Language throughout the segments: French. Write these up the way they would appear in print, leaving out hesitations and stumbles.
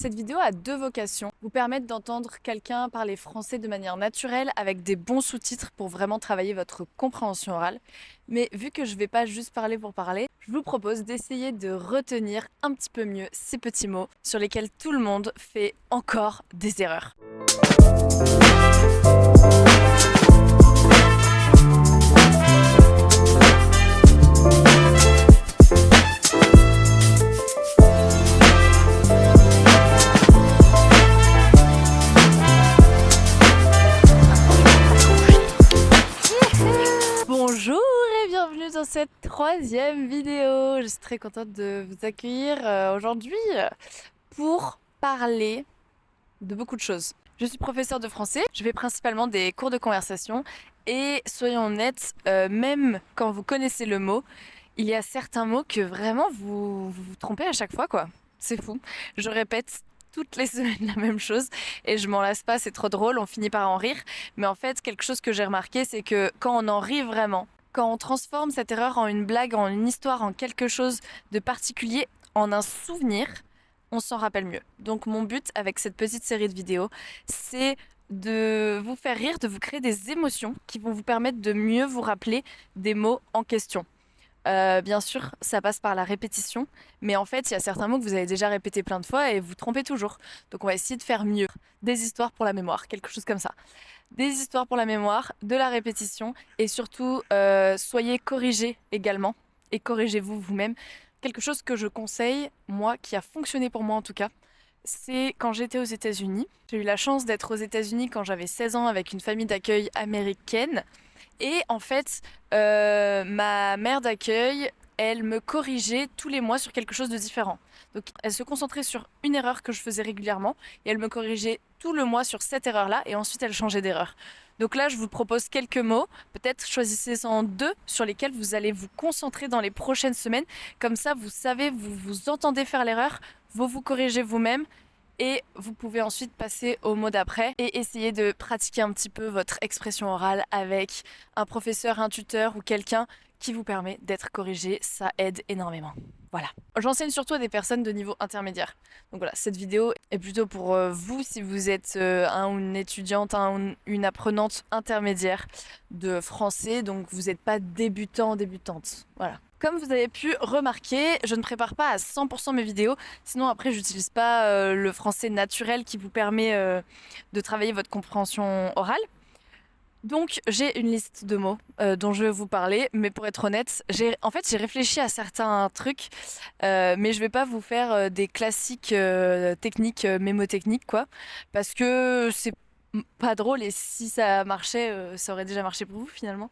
Cette vidéo a deux vocations. Vous permettre d'entendre quelqu'un parler français de manière naturelle avec des bons sous-titres pour vraiment travailler votre compréhension orale. Mais vu que je ne vais pas juste parler pour parler, je vous propose d'essayer de retenir un petit peu mieux ces petits mots sur lesquels tout le monde fait encore des erreurs. Bonjour et bienvenue dans cette troisième vidéo. Je suis très contente de vous accueillir aujourd'hui pour parler de beaucoup de choses. Je suis professeure de français, je fais principalement des cours de conversation et soyons honnêtes, même quand vous connaissez le mot, il y a certains mots que vraiment vous trompez à chaque fois quoi. C'est fou. Je répète toutes les semaines la même chose et je m'en lasse pas, c'est trop drôle, on finit par en rire. Mais en fait, quelque chose que j'ai remarqué, c'est que quand on en rit vraiment, quand on transforme cette erreur en une blague, en une histoire, en quelque chose de particulier, en un souvenir, on s'en rappelle mieux. Donc mon but avec cette petite série de vidéos, c'est de vous faire rire, de vous créer des émotions qui vont vous permettre de mieux vous rappeler des mots en question. Bien sûr, ça passe par la répétition, mais en fait, il y a certains mots que vous avez déjà répétés plein de fois et vous trompez toujours. Donc on va essayer de faire mieux. Des histoires pour la mémoire, quelque chose comme ça. Des histoires pour la mémoire, de la répétition et surtout, soyez corrigés également et corrigez-vous vous-même. Quelque chose que je conseille, moi, qui a fonctionné pour moi en tout cas, c'est quand j'étais aux États-Unis. J'ai eu la chance d'être aux États-Unis quand j'avais 16 ans avec une famille d'accueil américaine. Et en fait, ma mère d'accueil, elle me corrigeait tous les mois sur quelque chose de différent. Donc elle se concentrait sur une erreur que je faisais régulièrement et elle me corrigeait tout le mois sur cette erreur-là et ensuite elle changeait d'erreur. Donc là, je vous propose quelques mots. Peut-être choisissez-en deux sur lesquels vous allez vous concentrer dans les prochaines semaines. Comme ça, vous savez, vous entendez faire l'erreur, vous vous corrigez vous-même et vous pouvez ensuite passer au mot d'après et essayer de pratiquer un petit peu votre expression orale avec un professeur, un tuteur ou quelqu'un qui vous permet d'être corrigé. Ça aide énormément. Voilà. J'enseigne surtout à des personnes de niveau intermédiaire. Donc voilà, cette vidéo est plutôt pour vous si vous êtes un ou une étudiante, un ou une apprenante intermédiaire de français. Donc vous n'êtes pas débutant, débutante. Voilà. Comme vous avez pu remarquer, je ne prépare pas à 100% mes vidéos, sinon après j'utilise pas le français naturel qui vous permet de travailler votre compréhension orale. Donc j'ai une liste de mots dont je vais vous parler, mais pour être honnête, j'ai réfléchi à certains trucs, mais je vais pas vous faire des classiques techniques, mémotechniques quoi, parce que c'est pas drôle et si ça marchait, ça aurait déjà marché pour vous finalement.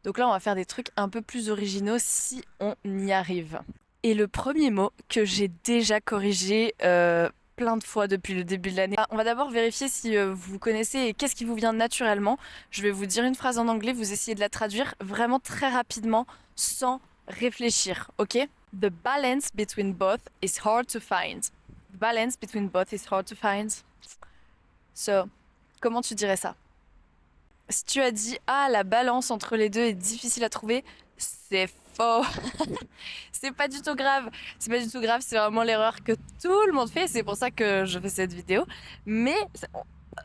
Donc là, on va faire des trucs un peu plus originaux si on y arrive. Et le premier mot que j'ai déjà corrigé plein de fois depuis le début de l'année. On va d'abord vérifier si vous connaissez et qu'est-ce qui vous vient naturellement. Je vais vous dire une phrase en anglais, vous essayez de la traduire vraiment très rapidement sans réfléchir, ok? The balance between both is hard to find. The balance between both is hard to find. So, comment tu dirais ça? Si tu as dit ah la balance entre les deux est difficile à trouver, c'est faux. C'est pas du tout grave. C'est pas du tout grave, c'est vraiment l'erreur que tout le monde fait. C'est pour ça que je fais cette vidéo. Mais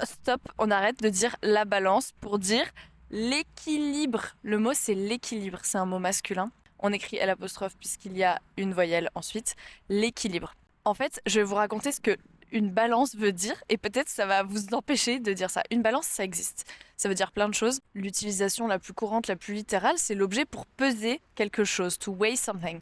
stop, on arrête de dire la balance pour dire l'équilibre. Le mot c'est l'équilibre, c'est un mot masculin. On écrit L' puisqu'il y a une voyelle ensuite. L'équilibre. En fait, je vais vous raconter ce que une balance veut dire et peut-être ça va vous empêcher de dire ça. Une balance, ça existe. Ça veut dire plein de choses. L'utilisation la plus courante, la plus littérale, c'est l'objet pour peser quelque chose, to weigh something.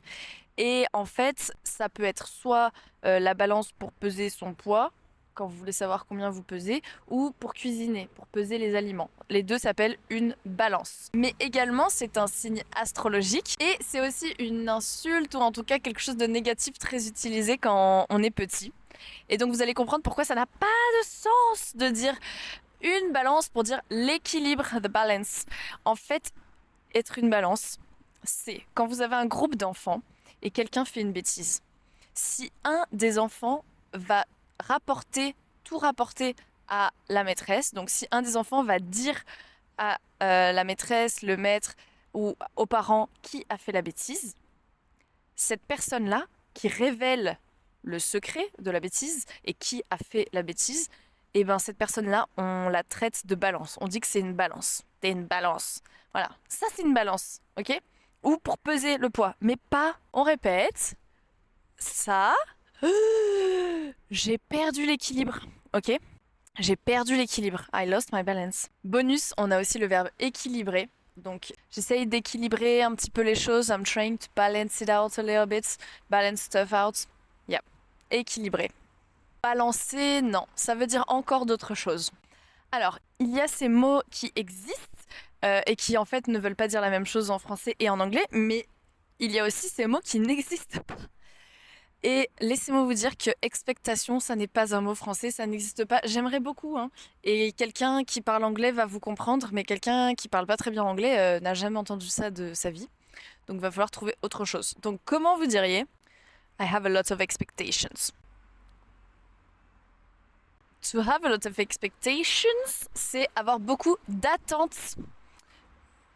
Et en fait, ça peut être soit la balance pour peser son poids, quand vous voulez savoir combien vous pesez, ou pour cuisiner, pour peser les aliments. Les deux s'appellent une balance. Mais également, c'est un signe astrologique et c'est aussi une insulte ou en tout cas quelque chose de négatif très utilisé quand on est petit. Et donc vous allez comprendre pourquoi ça n'a pas de sens de dire une balance pour dire l'équilibre, the balance. En fait, être une balance, c'est quand vous avez un groupe d'enfants et quelqu'un fait une bêtise. Si un des enfants va tout rapporter à la maîtresse, donc si un des enfants va dire à la maîtresse, le maître ou aux parents qui a fait la bêtise, cette personne-là qui révèle le secret de la bêtise et qui a fait la bêtise, et ben cette personne-là, on la traite de balance. On dit que c'est une balance. T'es une balance. Voilà, ça c'est une balance, ok? Ou pour peser le poids, mais pas, on répète, ça, j'ai perdu l'équilibre, ok? J'ai perdu l'équilibre. I lost my balance. Bonus, on a aussi le verbe équilibrer. Donc, j'essaye d'équilibrer un petit peu les choses. I'm trying to balance it out a little bit. Balance stuff out. Yeah. Équilibrer. Balancer, non. Ça veut dire encore d'autres choses. Alors, il y a ces mots qui existent et qui en fait ne veulent pas dire la même chose en français et en anglais, mais il y a aussi ces mots qui n'existent pas. Et laissez-moi vous dire que expectation, ça n'est pas un mot français, ça n'existe pas. J'aimerais beaucoup, hein. Et quelqu'un qui parle anglais va vous comprendre, mais quelqu'un qui parle pas très bien anglais n'a jamais entendu ça de sa vie. Donc va falloir trouver autre chose. Donc comment vous diriez I have a lot of expectations. To have a lot of expectations, c'est avoir beaucoup d'attentes.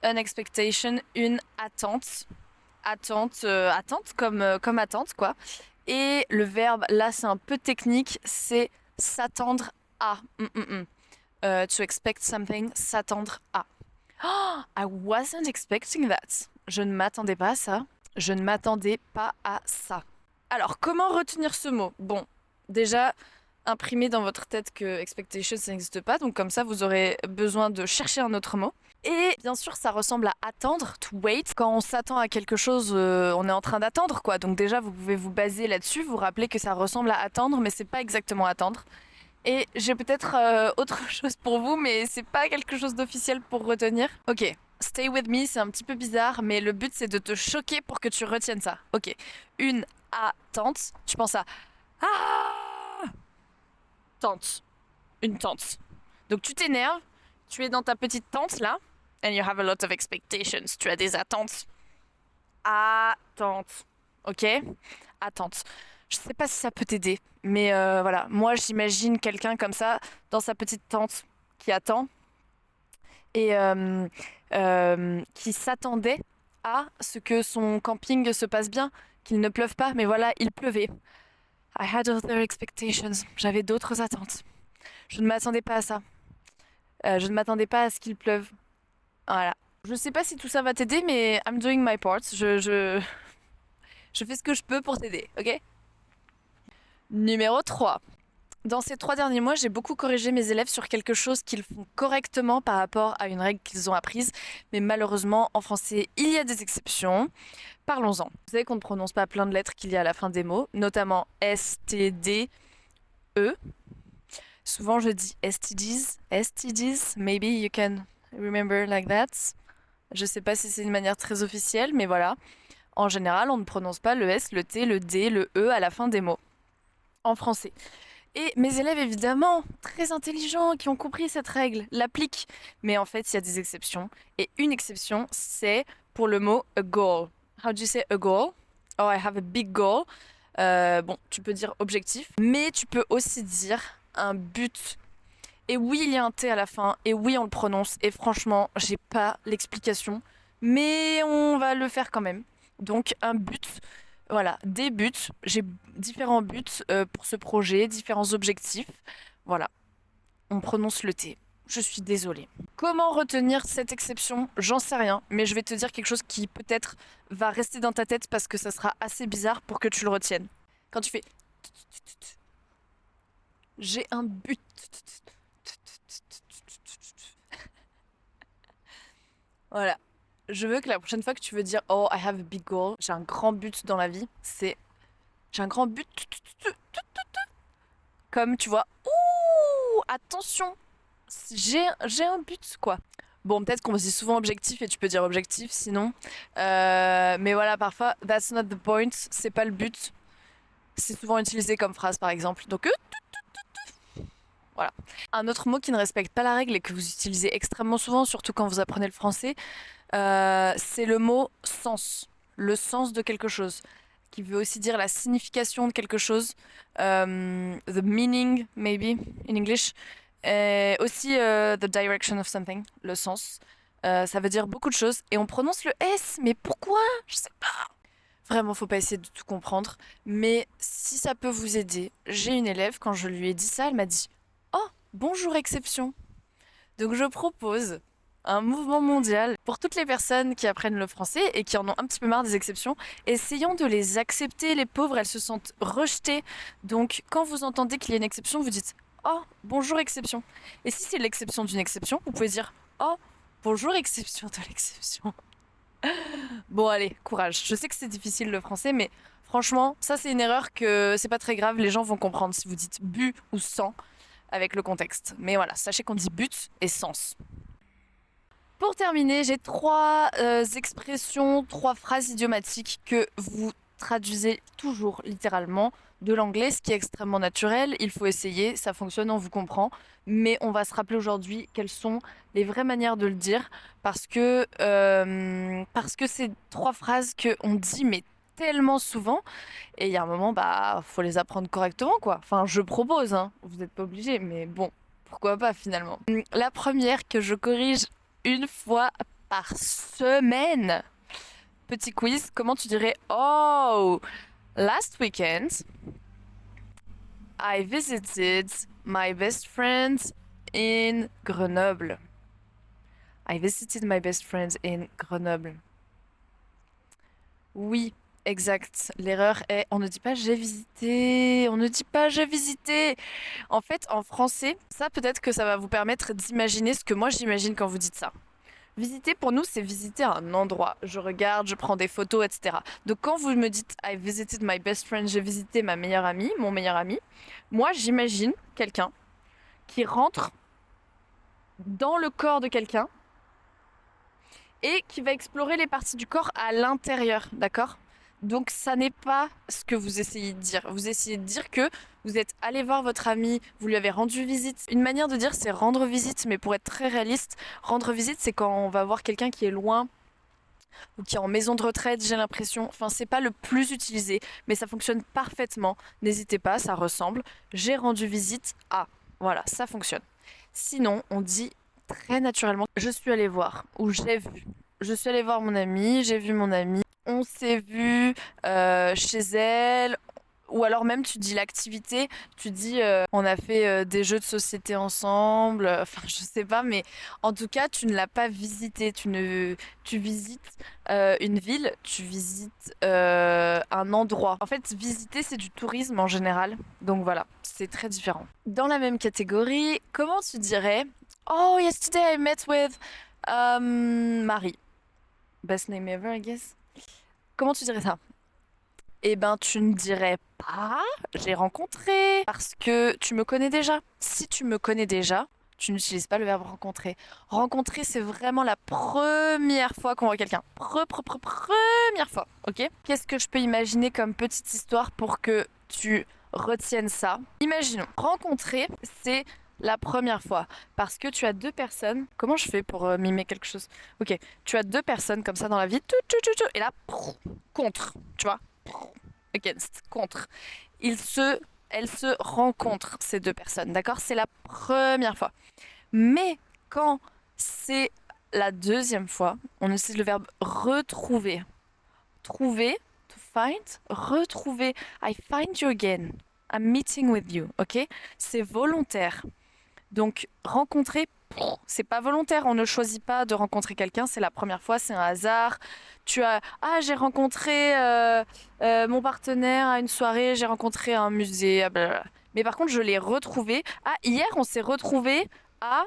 An expectation, une attente. Attente comme attente, quoi. Et le verbe, là, c'est un peu technique, c'est s'attendre à. To expect something, s'attendre à. Oh, I wasn't expecting that. Je ne m'attendais pas à ça. Je ne m'attendais pas à ça. Alors, comment retenir ce mot? Bon, déjà, imprimez dans votre tête que expectation, ça n'existe pas. Donc, comme ça, vous aurez besoin de chercher un autre mot. Et bien sûr, ça ressemble à attendre, to wait. Quand on s'attend à quelque chose, on est en train d'attendre, quoi. Donc déjà, vous pouvez vous baser là-dessus, vous rappeler que ça ressemble à attendre, mais c'est pas exactement attendre. Et j'ai peut-être autre chose pour vous, mais c'est pas quelque chose d'officiel pour retenir. Ok, stay with me, c'est un petit peu bizarre, mais le but c'est de te choquer pour que tu retiennes ça. Ok, une attente, tu penses à ah tente, une tente. Donc tu t'énerves, tu es dans ta petite tente là. And you have a lot of expectations. Tu as des attentes. Attente. Ok? Attente. Je sais pas si ça peut t'aider, mais voilà. Moi, j'imagine quelqu'un comme ça, dans sa petite tente, qui attend et qui s'attendait à ce que son camping se passe bien, qu'il ne pleuve pas, mais voilà, il pleuvait. I had other expectations. J'avais d'autres attentes. Je ne m'attendais pas à ça. Je ne m'attendais pas à ce qu'il pleuve. Voilà. Je sais pas si tout ça va t'aider, mais I'm doing my part. Je fais ce que je peux pour t'aider, ok? Numéro 3. Dans ces 3 derniers mois, j'ai beaucoup corrigé mes élèves sur quelque chose qu'ils font correctement par rapport à une règle qu'ils ont apprise. Mais malheureusement, en français, il y a des exceptions. Parlons-en. Vous savez qu'on ne prononce pas plein de lettres qu'il y a à la fin des mots, notamment S, T, D, E. Souvent, je dis STDs, STDs. Maybe you can remember like that. Je sais pas si c'est une manière très officielle, mais voilà. En général, on ne prononce pas le S, le T, le D, le E à la fin des mots. En français. Et mes élèves, évidemment, très intelligents, qui ont compris cette règle, l'appliquent. Mais en fait, il y a des exceptions. Et une exception, c'est pour le mot a goal. How do you say a goal? Oh, I have a big goal. Bon, tu peux dire objectif, mais tu peux aussi dire un but. Et oui, il y a un T à la fin, et oui, on le prononce, et franchement, j'ai pas l'explication, mais on va le faire quand même. Donc, un but, voilà, des buts, j'ai différents buts pour ce projet, différents objectifs, voilà, on prononce le T. Je suis désolée. Comment retenir cette exception? J'en sais rien, mais je vais te dire quelque chose qui peut-être va rester dans ta tête parce que ça sera assez bizarre pour que tu le retiennes. Quand tu fais j'ai un but. Voilà. Je veux que la prochaine fois que tu veux dire oh, I have a big goal, j'ai un grand but dans la vie, c'est j'ai un grand but. Comme tu vois, ouh, attention, j'ai un but quoi. Bon, peut-être qu'on se dit souvent objectif et tu peux dire objectif sinon. Mais voilà, parfois, that's not the point, c'est pas le but. C'est souvent utilisé comme phrase par exemple. Donc, voilà. Un autre mot qui ne respecte pas la règle et que vous utilisez extrêmement souvent, surtout quand vous apprenez le français, c'est le mot sens. Le sens de quelque chose. Qui veut aussi dire la signification de quelque chose. The meaning, maybe, in English. Et aussi the direction of something, le sens. Ça veut dire beaucoup de choses. Et on prononce le S, mais pourquoi? Je sais pas. Vraiment, faut pas essayer de tout comprendre. Mais si ça peut vous aider, j'ai une élève, quand je lui ai dit ça, elle m'a dit: Oh, bonjour exception. Donc je propose un mouvement mondial pour toutes les personnes qui apprennent le français et qui en ont un petit peu marre des exceptions. Essayons de les accepter, les pauvres, elles se sentent rejetées. Donc quand vous entendez qu'il y a une exception, vous dites: Oh, bonjour exception. Et si c'est l'exception d'une exception, vous pouvez dire: Oh, bonjour exception de l'exception. Bon allez, courage. Je sais que c'est difficile le français, mais franchement, ça c'est une erreur que c'est pas très grave, les gens vont comprendre si vous dites bu ou sang avec le contexte. Mais voilà, sachez qu'on dit but et sens. Pour terminer, j'ai trois expressions, trois phrases idiomatiques que vous traduisez toujours littéralement de l'anglais, ce qui est extrêmement naturel. Il faut essayer, ça fonctionne, on vous comprend. Mais on va se rappeler aujourd'hui quelles sont les vraies manières de le dire parce que c'est trois phrases qu'on dit mais tellement souvent et il y a un moment bah faut les apprendre correctement quoi. Enfin je propose hein, vous n'êtes pas obligé mais bon pourquoi pas finalement. La première que je corrige une fois par semaine. Petit quiz, comment tu dirais oh, last weekend, I visited my best friend in Grenoble. I visited my best friend in Grenoble. Oui, exact. L'erreur est on ne dit pas j'ai visité, on ne dit pas j'ai visité. En fait, en français, ça peut-être que ça va vous permettre d'imaginer ce que moi j'imagine quand vous dites ça. Visiter pour nous, c'est visiter un endroit. Je regarde, je prends des photos, etc. Donc quand vous me dites I visited my best friend, j'ai visité ma meilleure amie, mon meilleur ami, moi j'imagine quelqu'un qui rentre dans le corps de quelqu'un et qui va explorer les parties du corps à l'intérieur, d'accord? Donc ça n'est pas ce que vous essayez de dire. Vous essayez de dire que vous êtes allé voir votre ami, vous lui avez rendu visite. Une manière de dire c'est rendre visite, mais pour être très réaliste, rendre visite c'est quand on va voir quelqu'un qui est loin ou qui est en maison de retraite, j'ai l'impression. Enfin c'est pas le plus utilisé, mais ça fonctionne parfaitement. N'hésitez pas, ça ressemble. J'ai rendu visite à. Voilà, ça fonctionne. Sinon, on dit très naturellement je suis allée voir ou j'ai vu. Je suis allée voir mon ami, j'ai vu mon ami. On s'est vu chez elle, ou alors même tu dis l'activité, tu dis on a fait des jeux de société ensemble, enfin je sais pas, mais en tout cas tu ne l'as pas visité, tu visites une ville, tu visites un endroit. En fait visiter c'est du tourisme en général, donc voilà, c'est très différent. Dans la même catégorie, comment tu dirais Oh yesterday I met with Marie, best name ever I guess. Comment tu dirais ça? Eh ben, tu ne dirais pas j'ai rencontré parce que tu me connais déjà. Si tu me connais déjà, tu n'utilises pas le verbe rencontrer. Rencontrer, c'est vraiment la première fois qu'on voit quelqu'un. Première fois, ok? Qu'est-ce que je peux imaginer comme petite histoire pour que tu retiennes ça? Imaginons, rencontrer, c'est la première fois parce que tu as deux personnes. Comment je fais pour mimer quelque chose? Ok, tu as deux personnes comme ça dans la vie, et là, contre, tu vois? Against, contre. Ils se, elles se rencontrent, ces deux personnes, d'accord? C'est la première fois. Mais quand c'est la deuxième fois, on utilise le verbe retrouver. Trouver, to find, retrouver. I find you again. I'm meeting with you, ok? C'est volontaire. Donc rencontrer, c'est pas volontaire, on ne choisit pas de rencontrer quelqu'un, c'est la première fois, c'est un hasard. Tu as, ah j'ai rencontré mon partenaire à une soirée, j'ai rencontré un musée, ah, blablabla. Mais par contre je l'ai retrouvé. Ah hier on s'est retrouvé à.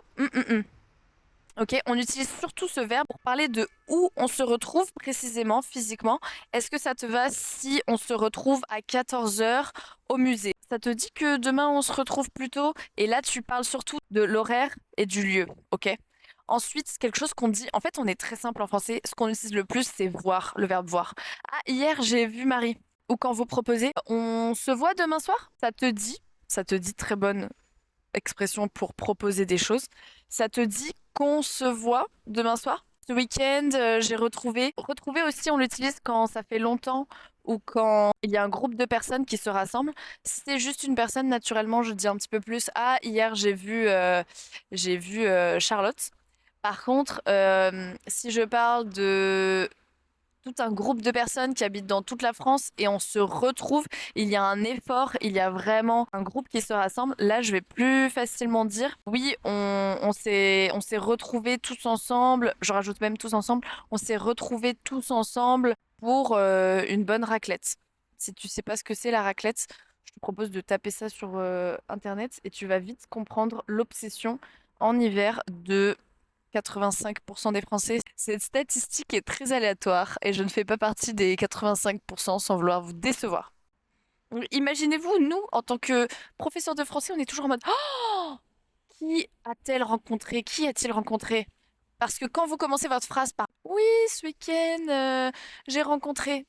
Ok, on utilise surtout ce verbe pour parler de où on se retrouve précisément, physiquement. Est-ce que ça te va si on se retrouve à 14 heures au musée? Ça te dit que demain on se retrouve plus tôt? Et là, tu parles surtout de l'horaire et du lieu, ok? Ensuite, quelque chose qu'on dit, en fait, on est très simple en français. Ce qu'on utilise le plus, c'est voir, le verbe voir. Ah, hier, j'ai vu Marie. Ou quand vous proposez, on se voit demain soir? Ça te dit très bonne expression pour proposer des choses. Ça te dit qu'on se voit demain soir? Ce week-end, j'ai retrouvé. Retrouver aussi, on l'utilise quand ça fait longtemps ou quand il y a un groupe de personnes qui se rassemblent. Si c'est juste une personne, naturellement, je dis un petit peu plus. Ah, hier, j'ai vu Charlotte. Par contre, si je parle de tout un groupe de personnes qui habitent dans toute la France et on se retrouve. Il y a un effort, il y a vraiment un groupe qui se rassemble. Là, je vais plus facilement dire oui, on s'est retrouvés tous ensemble. Je rajoute même tous ensemble. On s'est retrouvés tous ensemble pour une bonne raclette. Si tu sais pas ce que c'est la raclette, je te propose de taper ça sur internet et tu vas vite comprendre l'obsession en hiver de 85% des Français. Cette statistique est très aléatoire et je ne fais pas partie des 85% sans vouloir vous décevoir. Imaginez-vous, nous, en tant que professeurs de français, on est toujours en mode oh, qui a-t-elle rencontré? Qui a-t-il rencontré? Parce que quand vous commencez votre phrase par oui, ce week-end, j'ai rencontré.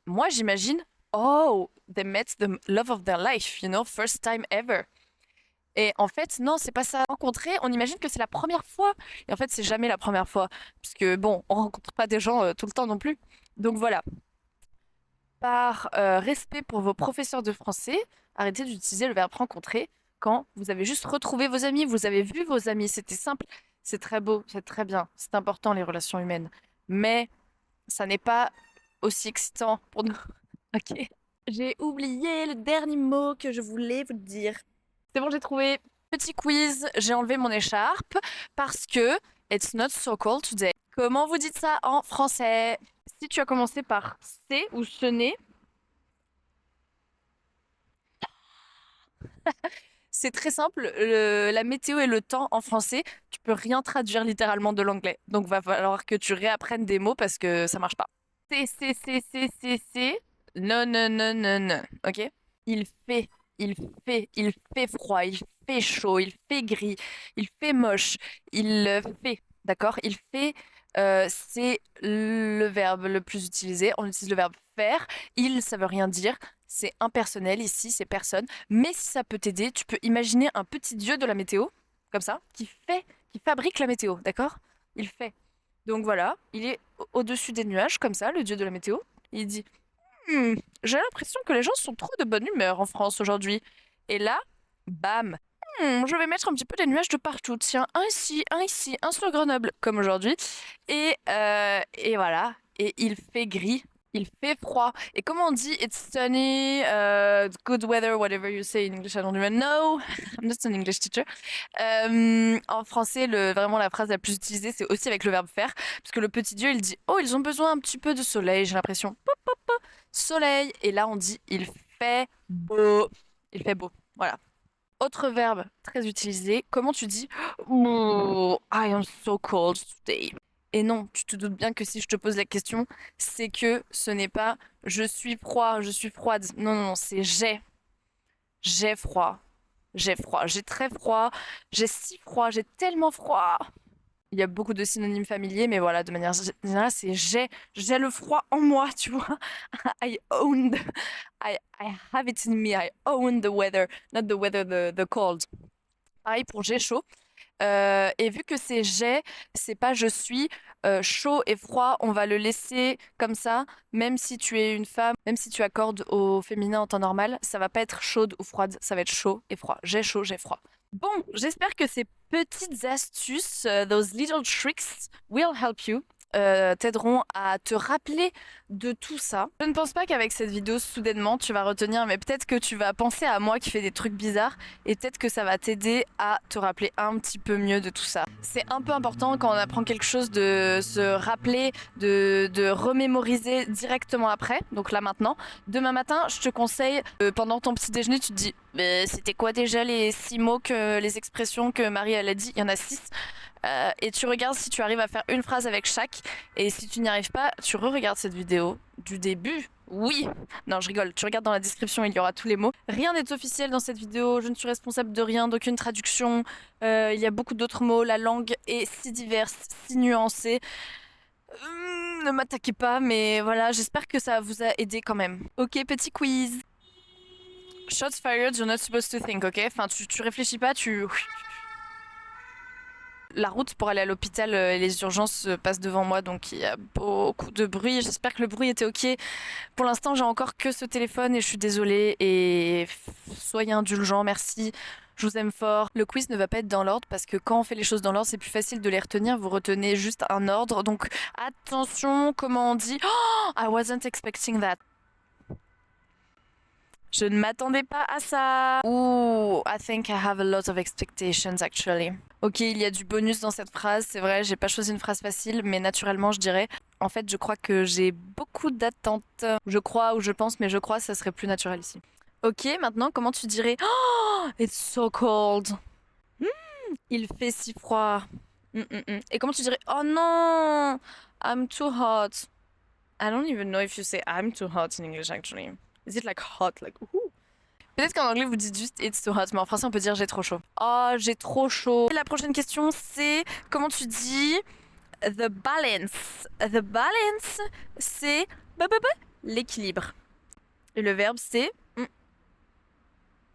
Moi, j'imagine oh, they met the love of their life, you know, first time ever. Et en fait, non, c'est pas ça. Rencontrer, on imagine que c'est la première fois. Et en fait, c'est jamais la première fois. Puisque, bon, on rencontre pas des gens tout le temps non plus. Donc voilà. Par respect pour vos professeurs de français, arrêtez d'utiliser le verbe rencontrer quand vous avez juste retrouvé vos amis, vous avez vu vos amis. C'était simple, c'est très beau, c'est très bien. C'est important, les relations humaines. Mais ça n'est pas aussi excitant pour nous. Ok. J'ai oublié le dernier mot que je voulais vous dire. C'est bon, j'ai trouvé. Petit quiz, j'ai enlevé mon écharpe parce que it's not so cold today. Comment vous dites ça en français? Si tu as commencé par c'est ou ce n'est, c'est très simple. La météo et le temps en français, tu peux rien traduire littéralement de l'anglais. Donc va falloir que tu réapprennes des mots parce que ça marche pas. C'est. Non, non, non, non, non. Ok? Il fait, il fait froid, il fait chaud, il fait gris, il fait moche, il fait, d'accord? Il fait, c'est le verbe le plus utilisé. On utilise le verbe faire. Il, ça veut rien dire. C'est impersonnel ici, c'est personne. Mais si ça peut t'aider, tu peux imaginer un petit dieu de la météo, comme ça, qui fabrique la météo, d'accord? Il fait. Donc voilà, il est au-dessus des nuages, comme ça, le dieu de la météo. Il dit Hmm, j'ai l'impression que les gens sont trop de bonne humeur en France aujourd'hui. Et là, bam, je vais mettre un petit peu des nuages de partout. Tiens, un ici, un sur Grenoble, comme aujourd'hui. Et voilà, et il fait gris, il fait froid. Et comment on dit it's sunny, good weather, whatever you say in English, I don't even know. I'm just an English teacher. En français, vraiment la phrase la plus utilisée, c'est aussi avec le verbe faire. Parce que le petit dieu, il dit oh, ils ont besoin un petit peu de soleil, j'ai l'impression. Soleil. Et là, on dit il fait beau. Il fait beau. Voilà. Autre verbe très utilisé. Comment tu dis oh, I am so cold today. Et non, tu te doutes bien que si je te pose la question, c'est que ce n'est pas je suis froid, je suis froide. Non, non, non, c'est j'ai. J'ai froid. J'ai froid. J'ai très froid. J'ai si froid. J'ai tellement froid. Il y a beaucoup de synonymes familiers, mais voilà, de manière générale, c'est j'ai le froid en moi, tu vois. I own, I have it in me, I own the weather, not the weather, the cold. Pareil pour j'ai chaud. Et vu que c'est pas je suis, chaud et froid, on va le laisser comme ça, même si tu es une femme, même si tu accordes au féminin en temps normal, ça va pas être chaude ou froide, ça va être chaud et froid. J'ai chaud, j'ai froid. Bon, j'espère que ces petites astuces, those little tricks, will help you, t'aideront à te rappeler de tout ça. Je ne pense pas qu'avec cette vidéo, soudainement, tu vas retenir, mais peut-être que tu vas penser à moi qui fais des trucs bizarres et peut-être que ça va t'aider à te rappeler un petit peu mieux de tout ça. C'est un peu important quand on apprend quelque chose de se rappeler, de remémoriser directement après, donc là maintenant. Demain matin, je te conseille, pendant ton petit déjeuner, tu te dis c'était quoi déjà les 6 mots, les expressions que Marie elle a dit? Il y en a 6. Et tu regardes si tu arrives à faire une phrase avec chaque. Et si tu n'y arrives pas, tu re-regardes cette vidéo du début. Oui, non, je rigole. Tu regardes dans la description, il y aura tous les mots. Rien n'est officiel dans cette vidéo. Je ne suis responsable de rien, d'aucune traduction. Il y a beaucoup d'autres mots. La langue est si diverse, si nuancée. Ne m'attaquez pas, mais voilà, j'espère que ça vous a aidé quand même. Ok, petit quiz. Shots fired, you're not supposed to think, ok? Enfin, tu réfléchis pas, tu... la route pour aller à l'hôpital et les urgences passent devant moi, donc il y a beaucoup de bruit. J'espère que le bruit était ok. Pour l'instant, j'ai encore que ce téléphone et je suis désolée. Et soyez indulgents, merci. Je vous aime fort. Le quiz ne va pas être dans l'ordre parce que quand on fait les choses dans l'ordre, c'est plus facile de les retenir. Vous retenez juste un ordre. Donc attention, comment on dit? Oh, I wasn't expecting that. Je ne m'attendais pas à ça. Ouh, I think I have a lot of expectations actually. Ok, il y a du bonus dans cette phrase, c'est vrai, j'ai pas choisi une phrase facile, mais naturellement je dirais. En fait, je crois que j'ai beaucoup d'attentes. Je crois ou je pense, mais je crois que ça serait plus naturel ici. Ok, maintenant, comment tu dirais? Oh, it's so cold. Il fait si froid. Et comment tu dirais? Oh non, I'm too hot. I don't even know if you say I'm too hot in English actually. Is it like hot, like ooh? Peut-être qu'en anglais vous dites juste it's too hot, mais en français on peut dire j'ai trop chaud. Oh, j'ai trop chaud. Et la prochaine question c'est comment tu dis the balance. The balance c'est l'équilibre. Et le verbe c'est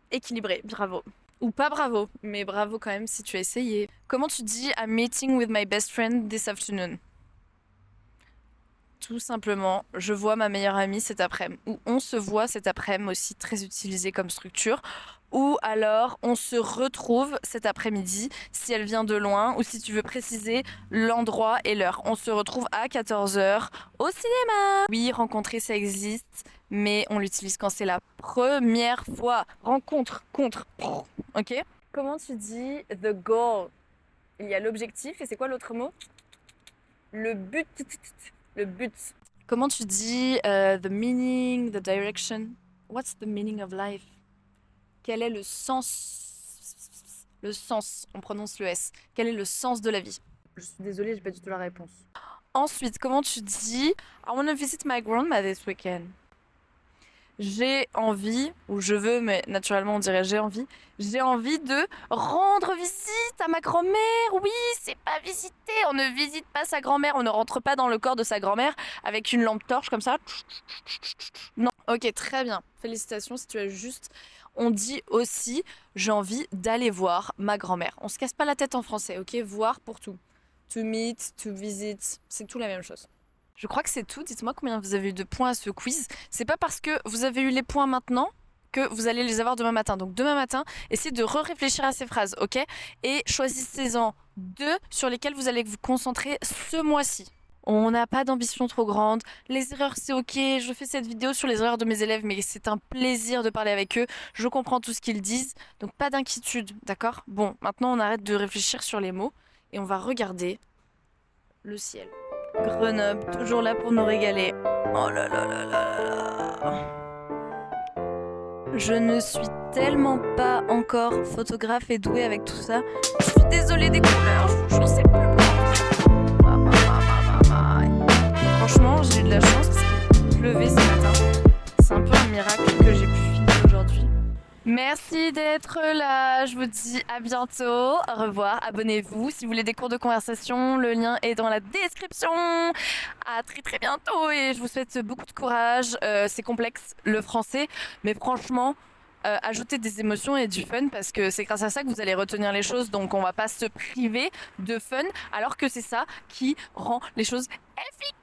équilibré. Bravo. Ou pas bravo, mais bravo quand même si tu as essayé. Comment tu dis I'm meeting with my best friend this afternoon? Tout simplement, je vois ma meilleure amie cet après-midi. Ou on se voit cet après-midi aussi, très utilisé comme structure. Ou alors, on se retrouve cet après-midi si elle vient de loin ou si tu veux préciser l'endroit et l'heure. On se retrouve à 14h au cinéma. Oui, rencontrer, ça existe, mais on l'utilise quand c'est la première fois. Rencontre, contre. Ok? Comment tu dis the goal? Il y a l'objectif et c'est quoi l'autre mot? Le but. Le but. Comment tu dis the meaning, the direction? What's the meaning of life? Quel est le sens? Le sens, on prononce le S. Quel est le sens de la vie? Je suis désolée, j'ai pas du tout la réponse. Ensuite, comment tu dis I want to visit my grandma this weekend? J'ai envie, ou je veux, mais naturellement on dirait j'ai envie de rendre visite à ma grand-mère. Oui, c'est pas visiter, on ne visite pas sa grand-mère, on ne rentre pas dans le corps de sa grand-mère avec une lampe torche comme ça. Non, ok, très bien, félicitations si tu as juste... On dit aussi j'ai envie d'aller voir ma grand-mère. On se casse pas la tête en français, ok? Voir pour tout. To meet, to visit, c'est tout la même chose. Je crois que c'est tout. Dites-moi combien vous avez eu de points à ce quiz. C'est pas parce que vous avez eu les points maintenant que vous allez les avoir demain matin. Donc demain matin, essayez de réfléchir à ces phrases, ok? Et choisissez-en 2 sur lesquelles vous allez vous concentrer ce mois-ci. On n'a pas d'ambition trop grande. Les erreurs, c'est ok. Je fais cette vidéo sur les erreurs de mes élèves, mais c'est un plaisir de parler avec eux. Je comprends tout ce qu'ils disent. Donc pas d'inquiétude, d'accord? Bon, maintenant on arrête de réfléchir sur les mots et on va regarder le ciel. Grenoble, toujours là pour nous régaler. Oh là là là là là. Je ne suis tellement pas encore photographe et douée avec tout ça. Je suis désolée des couleurs, je sais plus. Franchement, j'ai eu de la chance parce qu'il pleuvait ce matin. C'est un peu un miracle que j'ai pu filmer aujourd'hui. Merci d'être là, je vous dis à bientôt, au revoir, abonnez-vous si vous voulez des cours de conversation, le lien est dans la description. À très très bientôt et je vous souhaite beaucoup de courage. C'est complexe le français, mais franchement, ajoutez des émotions et du fun parce que c'est grâce à ça que vous allez retenir les choses, donc on va pas se priver de fun alors que c'est ça qui rend les choses efficaces.